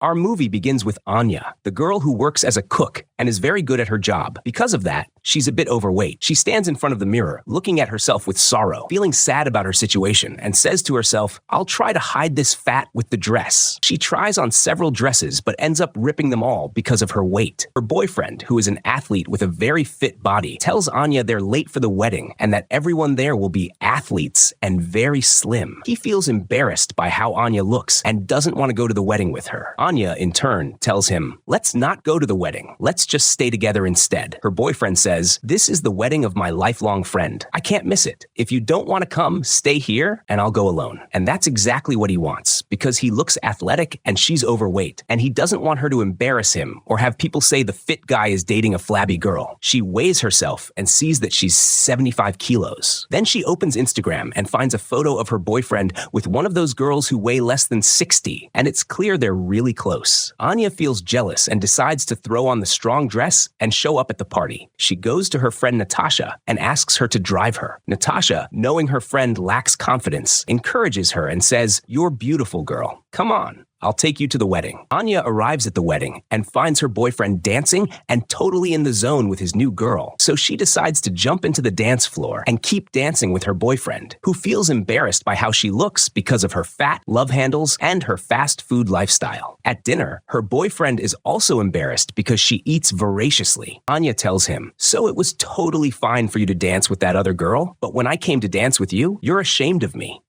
Our movie begins with Anya, the girl who works as a cook and is very good at her job. Because of that, she's a bit overweight. She stands in front of the mirror, looking at herself with sorrow, feeling sad about her situation, and says to herself, "I'll try to hide this fat with the dress." She tries on several dresses, but ends up ripping them all because of her weight. Her boyfriend, who is an athlete with a very fit body, tells Anya they're late for the wedding and that everyone there will be athletes and very slim. He feels embarrassed by how Anya looks and doesn't want to go to the wedding with her. Anya, in turn, tells him, "Let's not go to the wedding. Let's just stay together instead." Her boyfriend says, "This is the wedding of my lifelong friend. I can't miss it. If you don't want to come, stay here and I'll go alone." And that's exactly what he wants, because he looks athletic and she's overweight, and he doesn't want her to embarrass him or have people say the fit guy is dating a flabby girl. She weighs herself and sees that she's 75 kilos. Then she opens Instagram and finds a photo of her boyfriend with one of those girls who weigh less than 60, and it's clear they're really close. Anya feels jealous and decides to throw on the strong dress and show up at the party. She goes to her friend Natasha and asks her to drive her. Natasha, knowing her friend lacks confidence, encourages her and says, "You're beautiful, girl. Come on. I'll take you to the wedding." Anya arrives at the wedding and finds her boyfriend dancing and totally in the zone with his new girl. So she decides to jump into the dance floor and keep dancing with her boyfriend, who feels embarrassed by how she looks because of her fat, love handles, and her fast food lifestyle. At dinner, her boyfriend is also embarrassed because she eats voraciously. Anya tells him, "So it was totally fine for you to dance with that other girl, but when I came to dance with you, you're ashamed of me."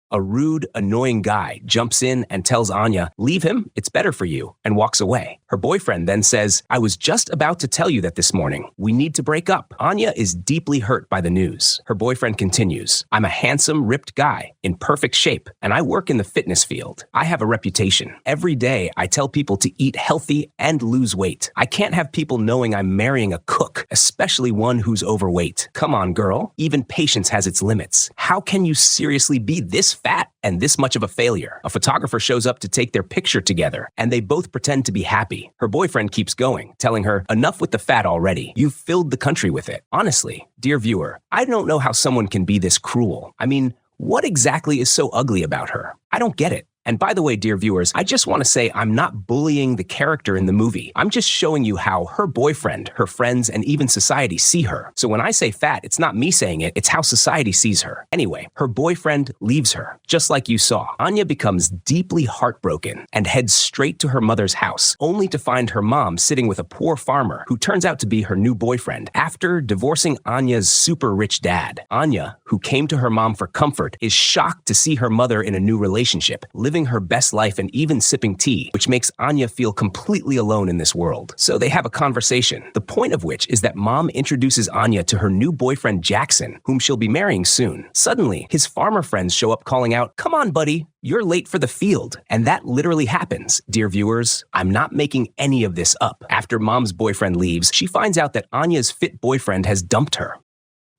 A rude, annoying guy jumps in and tells Anya, "Leave him, it's better for you," and walks away. Her boyfriend then says, "I was just about to tell you that this morning. We need to break up." Anya is deeply hurt by the news. Her boyfriend continues, "I'm a handsome, ripped guy in perfect shape, and I work in the fitness field. I have a reputation. Every day, I tell people to eat healthy and lose weight. I can't have people knowing I'm marrying a cook, especially one who's overweight. Come on, girl. Even patience has its limits. How can you seriously be this fat and this much of a failure?" A photographer shows up to take their picture together, and they both pretend to be happy. Her boyfriend keeps going, telling her, "Enough with the fat already. You've filled the country with it." Honestly, dear viewer, I don't know how someone can be this cruel. I mean, what exactly is so ugly about her? I don't get it. And by the way, dear viewers, I just want to say I'm not bullying the character in the movie. I'm just showing you how her boyfriend, her friends, and even society see her. So when I say fat, it's not me saying it, it's how society sees her. Anyway, her boyfriend leaves her, just like you saw. Anya becomes deeply heartbroken and heads straight to her mother's house, only to find her mom sitting with a poor farmer who turns out to be her new boyfriend after divorcing Anya's super rich dad. Anya, who came to her mom for comfort, is shocked to see her mother in a new relationship, living her best life and even sipping tea, which makes Anya feel completely alone in this world. So they have a conversation, the point of which is that mom introduces Anya to her new boyfriend Jackson, whom she'll be marrying soon. Suddenly, his farmer friends show up calling out, "Come on, buddy, you're late for the field." And that literally happens, dear viewers. I'm not making any of this up. After mom's boyfriend leaves, she finds out that Anya's fit boyfriend has dumped her.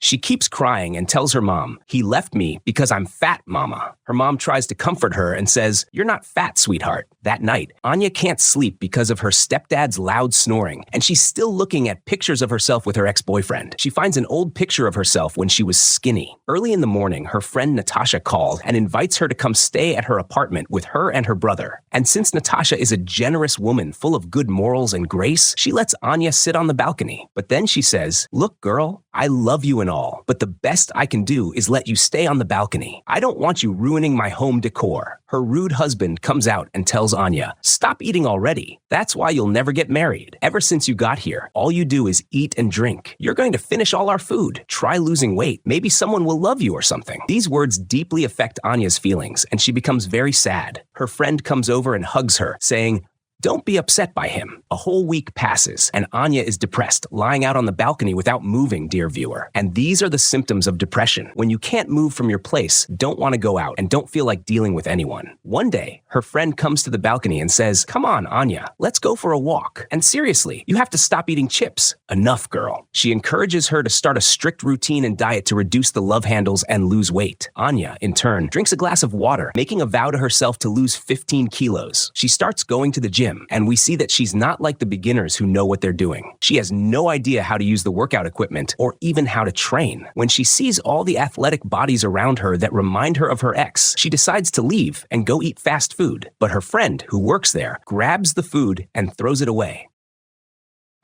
She keeps crying and tells her mom, "He left me because I'm fat, mama." Her mom tries to comfort her and says, "You're not fat, sweetheart." That night, Anya can't sleep because of her stepdad's loud snoring, and she's still looking at pictures of herself with her ex-boyfriend. She finds an old picture of herself when she was skinny. Early in the morning, her friend Natasha calls and invites her to come stay at her apartment with her and her brother. And since Natasha is a generous woman full of good morals and grace, she lets Anya sit on the balcony. But then she says, "Look, girl, I love you and all, but the best I can do is let you stay on the balcony. I don't want you ruining my home decor." Her rude husband comes out and tells Anya, "Stop eating already. That's why you'll never get married. Ever since you got here, all you do is eat and drink. You're going to finish all our food. Try losing weight. Maybe someone will love you or something." These words deeply affect Anya's feelings, and she becomes very sad. Her friend comes over and hugs her, saying, "Don't be upset by him." A whole week passes, and Anya is depressed, lying out on the balcony without moving, dear viewer. And these are the symptoms of depression. When you can't move from your place, don't want to go out, and don't feel like dealing with anyone. One day, her friend comes to the balcony and says, "Come on, Anya, let's go for a walk. And seriously, you have to stop eating chips. Enough, girl." She encourages her to start a strict routine and diet to reduce the love handles and lose weight. Anya, in turn, drinks a glass of water, making a vow to herself to lose 15 kilos. She starts going to the gym gym, and we see that she's not like the beginners who know what they're doing. She has no idea how to use the workout equipment or even how to train. When she sees all the athletic bodies around her that remind her of her ex, she decides to leave and go eat fast food. But her friend, who works there, grabs the food and throws it away.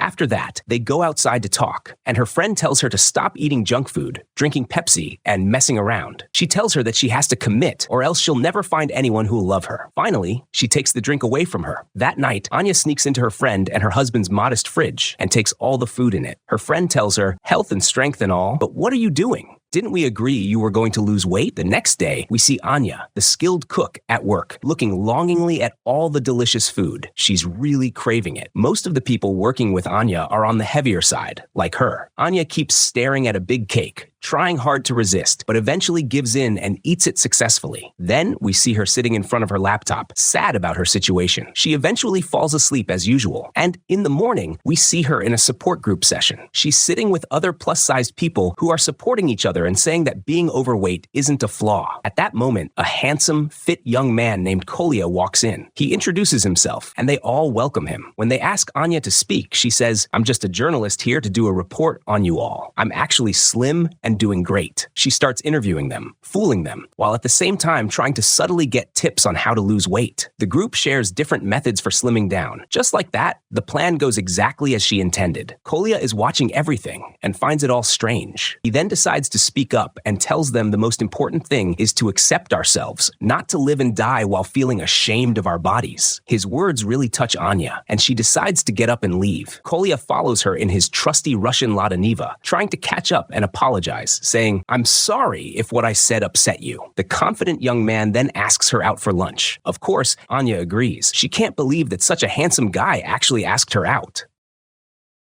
After that, they go outside to talk, and her friend tells her to stop eating junk food, drinking Pepsi, and messing around. She tells her that she has to commit, or else she'll never find anyone who'll love her. Finally, she takes the drink away from her. That night, Anya sneaks into her friend and her husband's modest fridge and takes all the food in it. Her friend tells her, "Health and strength and all, but what are you doing? Didn't we agree you were going to lose weight?" The next day, we see Anya, the skilled cook, at work, looking longingly at all the delicious food. She's really craving it. Most of the people working with Anya are on the heavier side, like her. Anya keeps staring at a big cake, trying hard to resist, but eventually gives in and eats it successfully. Then we see her sitting in front of her laptop, sad about her situation. She eventually falls asleep as usual, and in the morning, we see her in a support group session. She's sitting with other plus-sized people who are supporting each other and saying that being overweight isn't a flaw. At that moment, a handsome, fit young man named Kolia walks in. He introduces himself, and they all welcome him. When they ask Anya to speak, she says, "I'm just a journalist here to do a report on you all. I'm actually slim and doing great." She starts interviewing them, fooling them, while at the same time trying to subtly get tips on how to lose weight. The group shares different methods for slimming down. Just like that, the plan goes exactly as she intended. Kolia is watching everything and finds it all strange. He then decides to speak up and tells them the most important thing is to accept ourselves, not to live and die while feeling ashamed of our bodies. His words really touch Anya, and she decides to get up and leave. Kolia follows her in his trusty Russian Lada Niva, trying to catch up and apologize, saying, "I'm sorry if what I said upset you." The confident young man then asks her out for lunch. Of course, Anya agrees. She can't believe that such a handsome guy actually asked her out.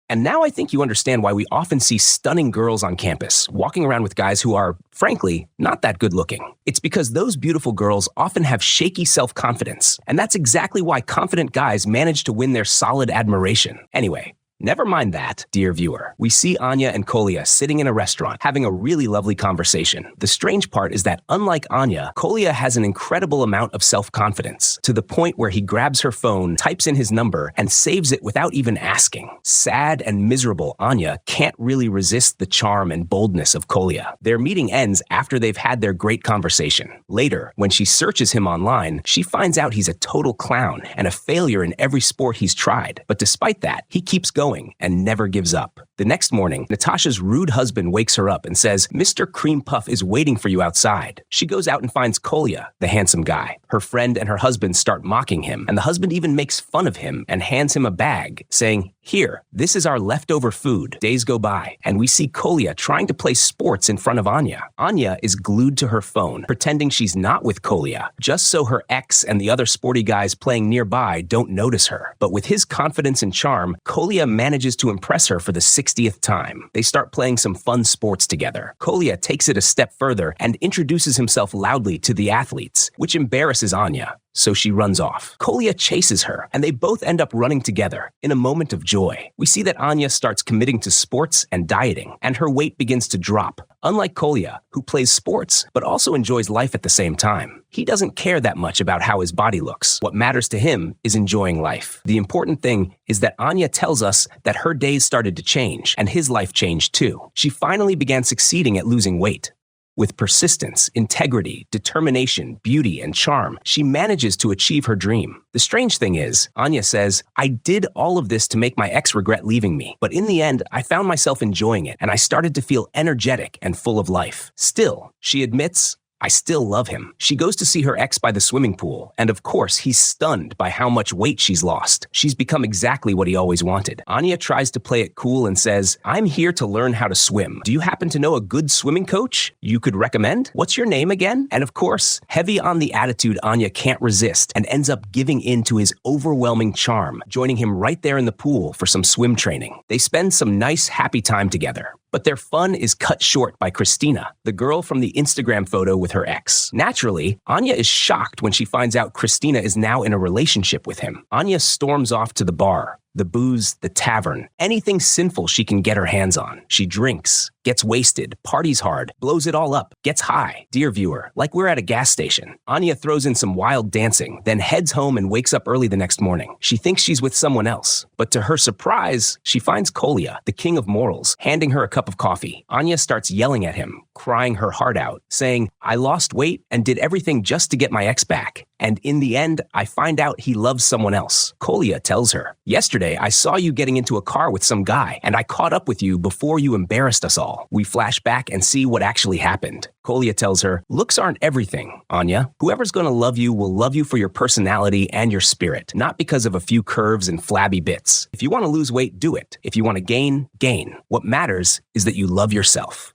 And now I think you understand why we often see stunning girls on campus walking around with guys who are, frankly, not that good looking. It's because those beautiful girls often have shaky self-confidence, and that's exactly why confident guys manage to win their solid admiration. Anyway, never mind that, dear viewer. We see Anya and Kolia sitting in a restaurant, having a really lovely conversation. The strange part is that, unlike Anya, Kolia has an incredible amount of self-confidence, to the point where he grabs her phone, types in his number, and saves it without even asking. Sad and miserable Anya can't really resist the charm and boldness of Kolia. Their meeting ends after they've had their great conversation. Later, when she searches him online, she finds out he's a total clown and a failure in every sport he's tried. But despite that, he keeps going and never gives up. The next morning, Natasha's rude husband wakes her up and says, "Mr. Cream Puff is waiting for you outside." She goes out and finds Kolia, the handsome guy. Her friend and her husband start mocking him, and the husband even makes fun of him and hands him a bag, saying, "Here, this is our leftover food." Days go by, and we see Kolia trying to play sports in front of Anya. Anya is glued to her phone, pretending she's not with Kolia, just so her ex and the other sporty guys playing nearby don't notice her. But with his confidence and charm, Kolia manages to impress her for the 60th time. They start playing some fun sports together. Kolia takes it a step further and introduces himself loudly to the athletes, which embarrasses Anya. So she runs off. Kolia chases her, and they both end up running together in a moment of joy. We see that Anya starts committing to sports and dieting, and her weight begins to drop. Unlike Kolia, who plays sports but also enjoys life at the same time. He doesn't care that much about how his body looks. What matters to him is enjoying life. The important thing is that Anya tells us that her days started to change, and his life changed too. She finally began succeeding at losing weight. With persistence, integrity, determination, beauty, and charm, she manages to achieve her dream. The strange thing is, Anya says, "I did all of this to make my ex regret leaving me, but in the end, I found myself enjoying it, and I started to feel energetic and full of life." Still, she admits, "I still love him." She goes to see her ex by the swimming pool, and of course, he's stunned by how much weight she's lost. She's become exactly what he always wanted. Anya tries to play it cool and says, "I'm here to learn how to swim. Do you happen to know a good swimming coach you could recommend? What's your name again?" And of course, heavy on the attitude, Anya can't resist and ends up giving in to his overwhelming charm, joining him right there in the pool for some swim training. They spend some nice, happy time together. But their fun is cut short by Christina, the girl from the Instagram photo with her ex. Naturally, Anya is shocked when she finds out Christina is now in a relationship with him. Anya storms off to the bar, the booze, the tavern, anything sinful she can get her hands on. She drinks, gets wasted, parties hard, blows it all up, gets high. Dear viewer, like we're at a gas station. Anya throws in some wild dancing, then heads home and wakes up early the next morning. She thinks she's with someone else, but to her surprise, she finds Kolia, the king of morals, handing her a cup of coffee. Anya starts yelling at him, crying her heart out, saying, I lost weight and did everything just to get my ex back. And in the end, I find out he loves someone else. Kolia tells her, yesterday I saw you getting into a car with some guy, and I caught up with you before you embarrassed us all. We flash back and see what actually happened. Kolia tells her, looks aren't everything, Anya. Whoever's going to love you will love you for your personality and your spirit, not because of a few curves and flabby bits. If you want to lose weight, do it. If you want to gain, gain. What matters is that you love yourself.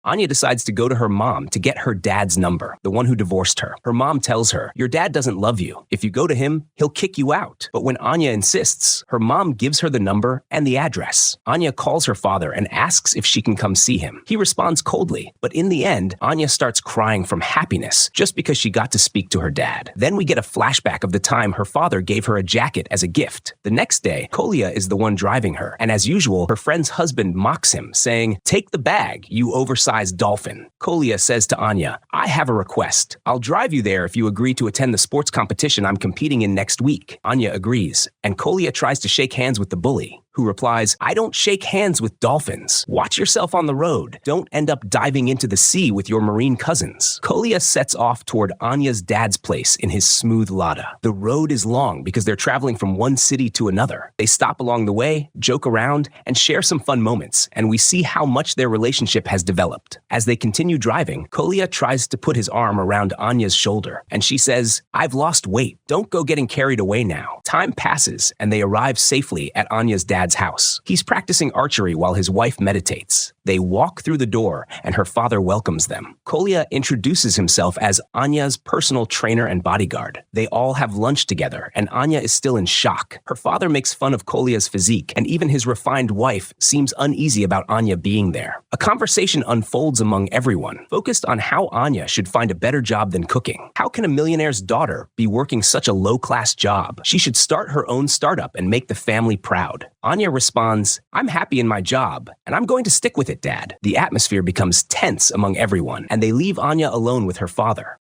Anya decides to go to her mom to get her dad's number, the one who divorced her. Her mom tells her, your dad doesn't love you. If you go to him, he'll kick you out. But when Anya insists, her mom gives her the number and the address. Anya calls her father and asks if she can come see him. He responds coldly, but in the end, Anya starts crying from happiness just because she got to speak to her dad. Then we get a flashback of the time her father gave her a jacket as a gift. The next day, Kolia is the one driving her, and as usual, her friend's husband mocks him, saying, take the bag, you oversized dolphin. Kolia says to Anya, I have a request. I'll drive you there if you agree to attend the sports competition I'm competing in next week. Anya agrees, and Kolia tries to shake hands with the bully, who replies, I don't shake hands with dolphins. Watch yourself on the road. Don't end up diving into the sea with your marine cousins. Kolia sets off toward Anya's dad's place in his smooth Lada. The road is long because they're traveling from one city to another. They stop along the way, joke around, and share some fun moments, and we see how much their relationship has developed. As they continue driving, Kolia tries to put his arm around Anya's shoulder, and she says, I've lost weight. Don't go getting carried away now. Time passes, and they arrive safely at Anya's dad's house. He's practicing archery while his wife meditates. They walk through the door, and her father welcomes them. Kolia introduces himself as Anya's personal trainer and bodyguard. They all have lunch together, and Anya is still in shock. Her father makes fun of Kolia's physique, and even his refined wife seems uneasy about Anya being there. A conversation unfolds among everyone, focused on how Anya should find a better job than cooking. How can a millionaire's daughter be working such a low-class job? She should start her own startup and make the family proud. Anya responds, I'm happy in my job, and I'm going to stick with it, Dad. The atmosphere becomes tense among everyone, and they leave Anya alone with her father.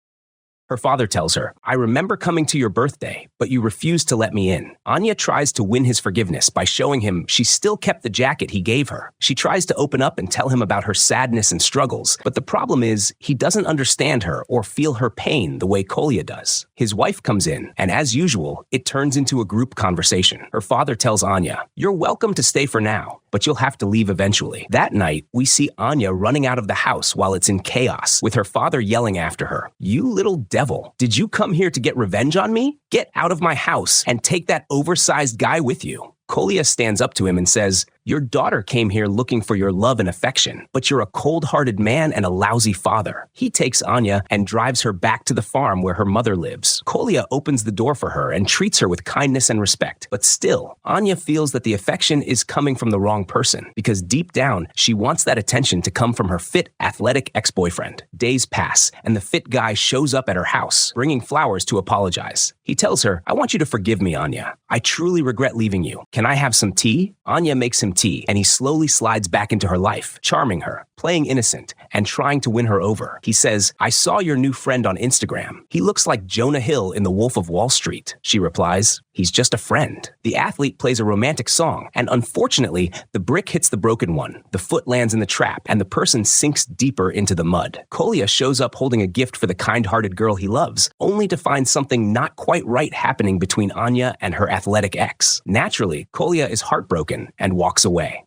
Her father tells her, I remember coming to your birthday, but you refused to let me in. Anya tries to win his forgiveness by showing him she still kept the jacket he gave her. She tries to open up and tell him about her sadness and struggles, but the problem is he doesn't understand her or feel her pain the way Kolia does. His wife comes in, and as usual, it turns into a group conversation. Her father tells Anya, you're welcome to stay for now, but you'll have to leave eventually. That night, we see Anya running out of the house while it's in chaos, with her father yelling after her, you little devil. Did you come here to get revenge on me? Get out of my house and take that oversized guy with you. Kolia stands up to him and says, your daughter came here looking for your love and affection, but you're a cold-hearted man and a lousy father. He takes Anya and drives her back to the farm where her mother lives. Kolia opens the door for her and treats her with kindness and respect. But still, Anya feels that the affection is coming from the wrong person, because deep down, she wants that attention to come from her fit, athletic ex-boyfriend. Days pass, and the fit guy shows up at her house, bringing flowers to apologize. He tells her, I want you to forgive me, Anya. I truly regret leaving you. Can I have some tea? Anya makes him tea, and he slowly slides back into her life, charming her, playing innocent, and trying to win her over. He says, I saw your new friend on Instagram. He looks like Jonah Hill in The Wolf of Wall Street. She replies, he's just a friend. The athlete plays a romantic song, and unfortunately, the brick hits the broken one, the foot lands in the trap, and the person sinks deeper into the mud. Kolia shows up holding a gift for the kind-hearted girl he loves, only to find something not quite right happening between Anya and her athletic ex. Naturally, Kolia is heartbroken and walks away.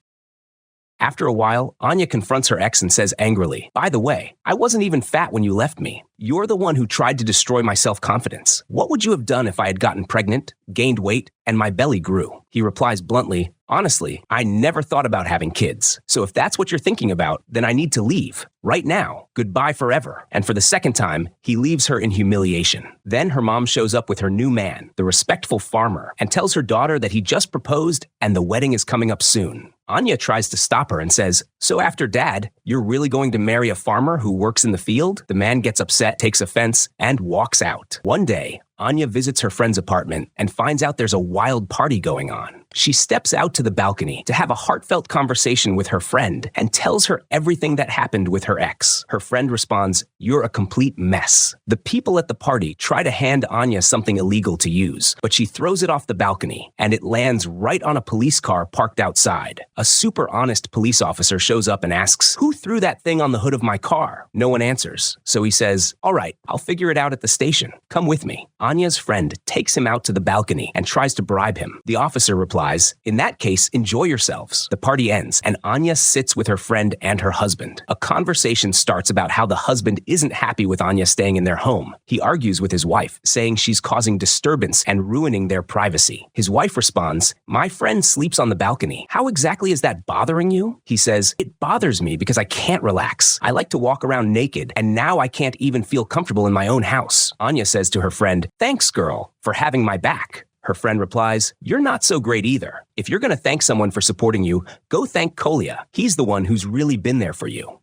After a while, Anya confronts her ex and says angrily, by the way, I wasn't even fat when you left me. You're the one who tried to destroy my self-confidence. What would you have done if I had gotten pregnant, gained weight, and my belly grew? He replies bluntly, honestly, I never thought about having kids. So if that's what you're thinking about, then I need to leave. Right now. Goodbye forever. And for the second time, he leaves her in humiliation. Then her mom shows up with her new man, the respectful farmer, and tells her daughter that he just proposed and the wedding is coming up soon. Anya tries to stop her and says, "So after Dad, you're really going to marry a farmer who works in the field?" The man gets upset, takes offense, and walks out. One day, Anya visits her friend's apartment and finds out there's a wild party going on. She steps out to the balcony to have a heartfelt conversation with her friend and tells her everything that happened with her ex. Her friend responds, "You're a complete mess." The people at the party try to hand Anya something illegal to use, but she throws it off the balcony and it lands right on a police car parked outside. A super honest police officer shows up and asks, "Who threw that thing on the hood of my car?" No one answers. So he says, "All right, I'll figure it out at the station. Come with me." Anya's friend takes him out to the balcony and tries to bribe him. The officer replies, "In that case, enjoy yourselves." The party ends, and Anya sits with her friend and her husband. A conversation starts about how the husband isn't happy with Anya staying in their home. He argues with his wife, saying she's causing disturbance and ruining their privacy. His wife responds, "My friend sleeps on the balcony. How exactly is that bothering you?" He says, "It bothers me because I can't relax. I like to walk around naked, and now I can't even feel comfortable in my own house." Anya says to her friend, "Thanks, girl, for having my back." Her friend replies, "You're not so great either. If you're going to thank someone for supporting you, go thank Kolia. He's the one who's really been there for you."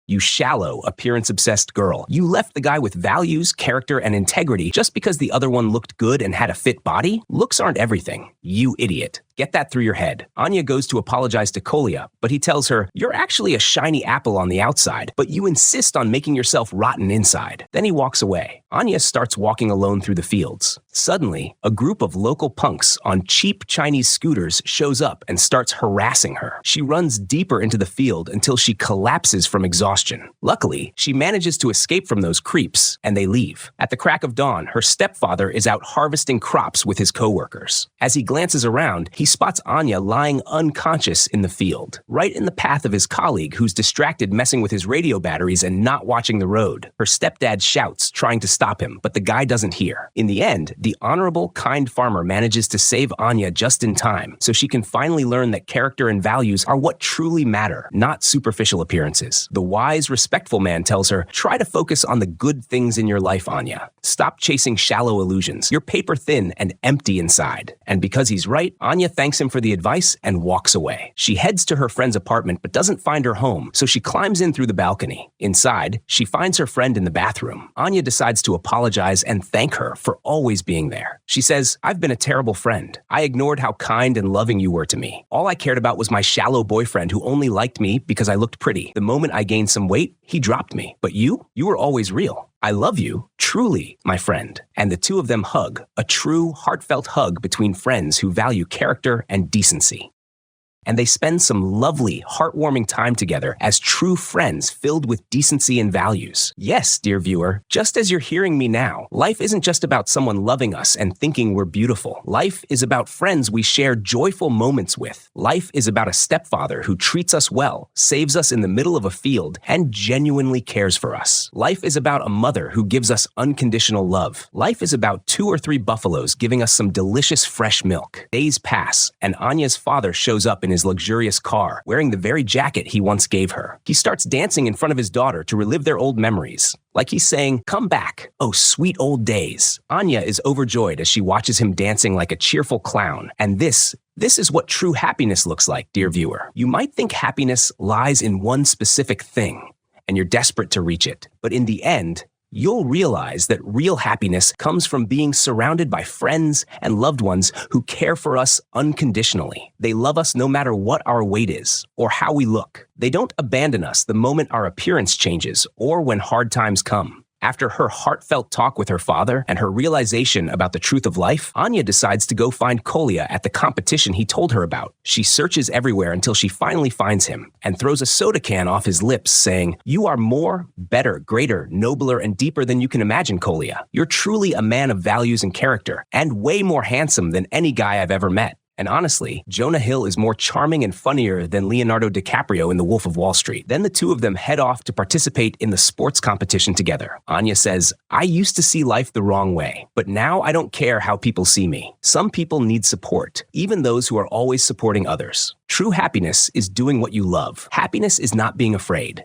You shallow, appearance-obsessed girl. You left the guy with values, character, and integrity just because the other one looked good and had a fit body? Looks aren't everything. You idiot. Get that through your head. Anya goes to apologize to Kolia, but he tells her, "You're actually a shiny apple on the outside, but you insist on making yourself rotten inside." Then he walks away. Anya starts walking alone through the fields. Suddenly, a group of local punks on cheap Chinese scooters shows up and starts harassing her. She runs deeper into the field until she collapses from exhaustion. Luckily, she manages to escape from those creeps, and they leave. At the crack of dawn, her stepfather is out harvesting crops with his coworkers. As he glances around, he spots Anya lying unconscious in the field, right in the path of his colleague who's distracted messing with his radio batteries and not watching the road. Her stepdad shouts, trying to stop him, but the guy doesn't hear. In the end, the honorable, kind farmer manages to save Anya just in time, so she can finally learn that character and values are what truly matter, not superficial appearances. The wise, respectful man tells her, "Try to focus on the good things in your life, Anya. Stop chasing shallow illusions. You're paper thin and empty inside." And because he's right, Anya thanks him for the advice and walks away. She heads to her friend's apartment but doesn't find her home, so she climbs in through the balcony. Inside, she finds her friend in the bathroom. Anya decides to apologize and thank her for always being there. She says, "I've been a terrible friend. I ignored how kind and loving you were to me. All I cared about was my shallow boyfriend who only liked me because I looked pretty. The moment I gained some weight, he dropped me. But you were always real. I love you, truly, my friend." And the two of them hug, a true, heartfelt hug between friends who value character and decency. And they spend some lovely, heartwarming time together as true friends filled with decency and values. Yes, dear viewer, just as you're hearing me now, life isn't just about someone loving us and thinking we're beautiful. Life is about friends we share joyful moments with. Life is about a stepfather who treats us well, saves us in the middle of a field, and genuinely cares for us. Life is about a mother who gives us unconditional love. Life is about 2 or 3 buffaloes giving us some delicious fresh milk. Days pass, and Anya's father shows up in his luxurious car, wearing the very jacket he once gave her. He starts dancing in front of his daughter to relive their old memories. Like he's saying, "Come back, oh sweet old days." Anya is overjoyed as she watches him dancing like a cheerful clown. And this is what true happiness looks like, dear viewer. You might think happiness lies in one specific thing, and you're desperate to reach it. But in the end, you'll realize that real happiness comes from being surrounded by friends and loved ones who care for us unconditionally. They love us no matter what our weight is or how we look. They don't abandon us the moment our appearance changes or when hard times come. After her heartfelt talk with her father and her realization about the truth of life, Anya decides to go find Kolia at the competition he told her about. She searches everywhere until she finally finds him and throws a soda can off his lips, saying, "You are more, better, greater, nobler, and deeper than you can imagine, Kolia. You're truly a man of values and character, and way more handsome than any guy I've ever met." And honestly, Jonah Hill is more charming and funnier than Leonardo DiCaprio in The Wolf of Wall Street. Then the two of them head off to participate in the sports competition together. Anya says, "I used to see life the wrong way, but now I don't care how people see me. Some people need support, even those who are always supporting others. True happiness is doing what you love. Happiness is not being afraid.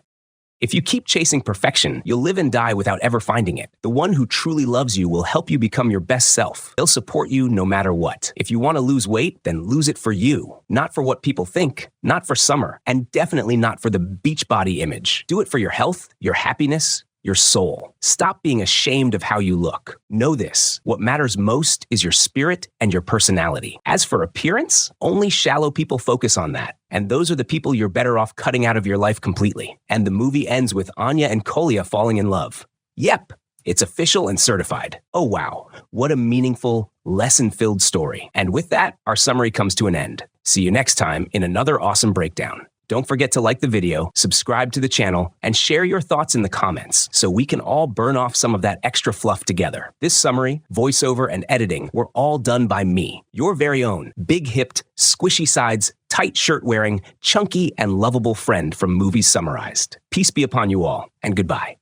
If you keep chasing perfection, you'll live and die without ever finding it. The one who truly loves you will help you become your best self. They'll support you no matter what. If you want to lose weight, then lose it for you. Not for what people think, not for summer, and definitely not for the beach body image. Do it for your health, your happiness, your soul. Stop being ashamed of how you look. Know this: what matters most is your spirit and your personality. As for appearance, only shallow people focus on that. And those are the people you're better off cutting out of your life completely. And the movie ends with Anya and Kolia falling in love. Yep, it's official and certified. Oh wow, what a meaningful, lesson-filled story. And with that, our summary comes to an end. See you next time in another awesome breakdown. Don't forget to like the video, subscribe to the channel, and share your thoughts in the comments so we can all burn off some of that extra fluff together. This summary, voiceover, and editing were all done by me, your very own big-hipped, squishy sides, tight shirt-wearing, chunky, and lovable friend from Movies Summarized. Peace be upon you all, and goodbye.